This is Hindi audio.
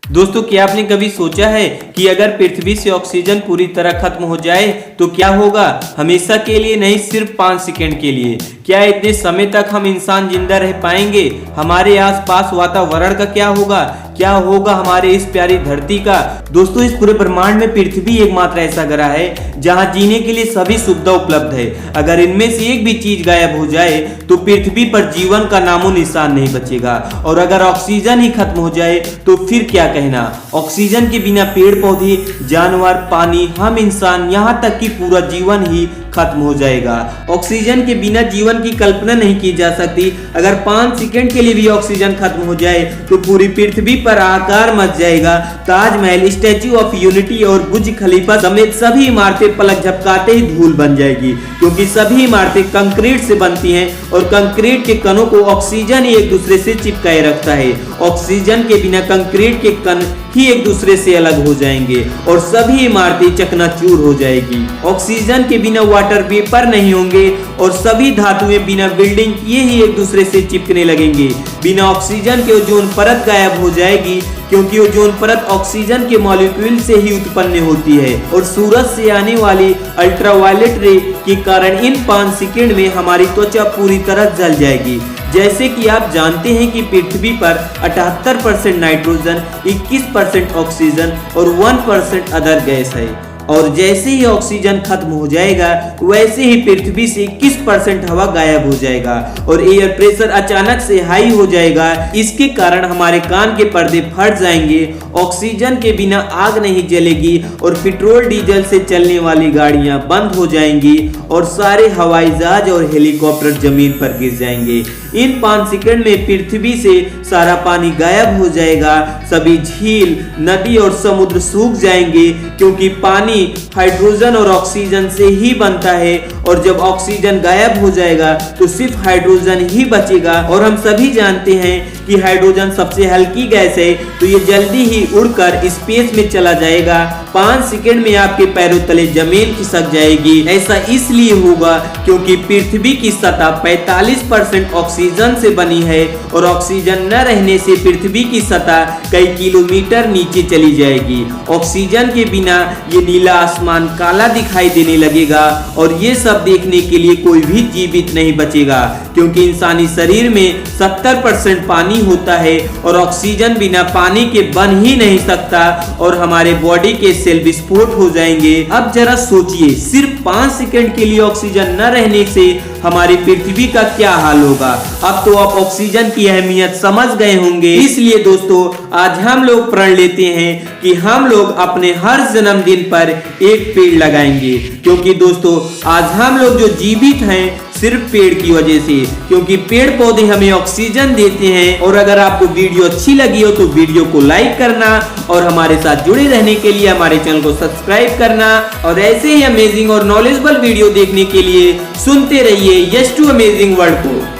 दोस्तों, क्या आपने कभी सोचा है कि अगर पृथ्वी से ऑक्सीजन पूरी तरह खत्म हो जाए तो क्या होगा? हमेशा के लिए नहीं, सिर्फ 5 सेकंड के लिए। क्या इतने समय तक हम इंसान जिंदा रह पाएंगे? हमारे आसपास वातावरण का क्या होगा? क्या होगा हमारे इस प्यारी धरती का? दोस्तों, इस पूरे ब्रह्मांड में पृथ्वी एकमात्र ऐसा ग्रह है जहां जीने के लिए सभी सुविधा उपलब्ध है। अगर इनमें से एक भी चीज गायब हो जाए तो पृथ्वी पर जीवन का नामो निशान नहीं बचेगा। और अगर ऑक्सीजन ही खत्म हो जाए तो फिर क्या कहना। ऑक्सीजन के बिना पेड़ पौधे, जानवर, पानी, हम इंसान, यहाँ तक कि पूरा जीवन ही खत्म हो जाएगा। ऑक्सीजन के बिना जीवन की कल्पना नहीं की जा सकती। अगर 5 सेकंड के लिए भी ऑक्सीजन खत्म हो जाए तो पूरी पृथ्वी पर आकार मच जाएगा। ताजमहल, स्टैच्यू ऑफ यूनिटी और बुर्ज खलीफा समेत सभी इमारतें पलक झपकाते ही धूल बन जाएगी, क्योंकि सभी इमारतें कंक्रीट से बनती हैं और कंक्रीट के कणों को ऑक्सीजन ही एक दूसरे से चिपकाए रखता है। ऑक्सीजन के बिना कंक्रीट के कण ही एक दूसरे से अलग हो जाएंगे और सभी इमारतें चकनाचूर हो जाएगी। ऑक्सीजन के बिना वाटर वेपर नहीं होंगे और सभी धातुएं बिना बिल्डिंग किए ही एक दूसरे से चिपकने लगेंगे। बिना ऑक्सीजन के ओजोन परत गायब हो जाएगी, क्योंकि ओजोन परत ऑक्सीजन के मॉलिक्यूल से ही उत्पन्न होती है और सूरज से आने वाली अल्ट्रावायलेट रे के कारण इन 5 सेकंड में हमारी त्वचा पूरी तरह जल जाएगी। जैसे कि आप जानते हैं कि पृथ्वी पर 78% नाइट्रोजन, 21% ऑक्सीजन और 1% अदर गैस है। और जैसे ही ऑक्सीजन खत्म हो जाएगा वैसे ही पृथ्वी से 21% हवा गायब हो जाएगा और एयर प्रेशर अचानक से हाई हो जाएगा। इसके कारण हमारे कान के पर्दे फट जाएंगे। ऑक्सीजन के बिना आग नहीं जलेगी और पेट्रोल डीजल से चलने वाली गाड़ियां बंद हो जाएंगी और सारे हवाई जहाज और हेलीकॉप्टर जमीन पर गिर जाएंगे। इन 5 सेकंड में पृथ्वी से सारा पानी गायब हो जाएगा। सभी झील, नदी और समुद्र सूख जाएंगे, क्योंकि पानी हाइड्रोजन और ऑक्सीजन से ही बनता है और जब ऑक्सीजन गायब हो जाएगा तो सिर्फ हाइड्रोजन ही बचेगा। और हम सभी जानते हैं कि हाइड्रोजन सबसे हल्की गैस है, तो ये जल्दी ही उड़कर स्पेस में चला जाएगा। 5 सेकंड में आपके पैरों तले जमीन खिसक जाएगी। ऐसा इसलिए होगा क्योंकि पृथ्वी की सतह 45% ऑक्सीजन से बनी है और ऑक्सीजन न रहने से पृथ्वी की सतह कई किलोमीटर नीचे चली जाएगी। ऑक्सीजन के बिना ये नीला आसमान काला दिखाई देने लगेगा और ये सब देखने के लिए कोई भी जीवित नहीं बचेगा, क्योंकि इंसानी शरीर में 70% पानी होता है और ऑक्सीजन बिना पानी के बन ही नहीं सकता और हमारे बॉडी के सेल विस्फोट हो जाएंगे। अब जरा सोचिए, सिर्फ 5 सेकंड के लिए ऑक्सीजन न रहने से हमारी पृथ्वी का क्या हाल होगा। अब तो आप ऑक्सीजन की अहमियत समझ गए होंगे। इसलिए दोस्तों, आज हम लोग प्रण लेते हैं कि हम लोग अपने हर जन्मदिन पर एक पेड़ लगाएंगे, क्योंकि दोस्तों आज हम लोग जो जीवित हैं सिर्फ पेड़ की वजह से, क्योंकि पेड़ पौधे हमें ऑक्सीजन देते हैं। और अगर आपको वीडियो अच्छी लगी हो तो वीडियो को लाइक करना और हमारे साथ जुड़े रहने के लिए हमारे चैनल को सब्सक्राइब करना और ऐसे ही अमेजिंग और नॉलेजेबल वीडियो देखने के लिए सुनते रहिए यस टू अमेजिंग वर्ल्ड को।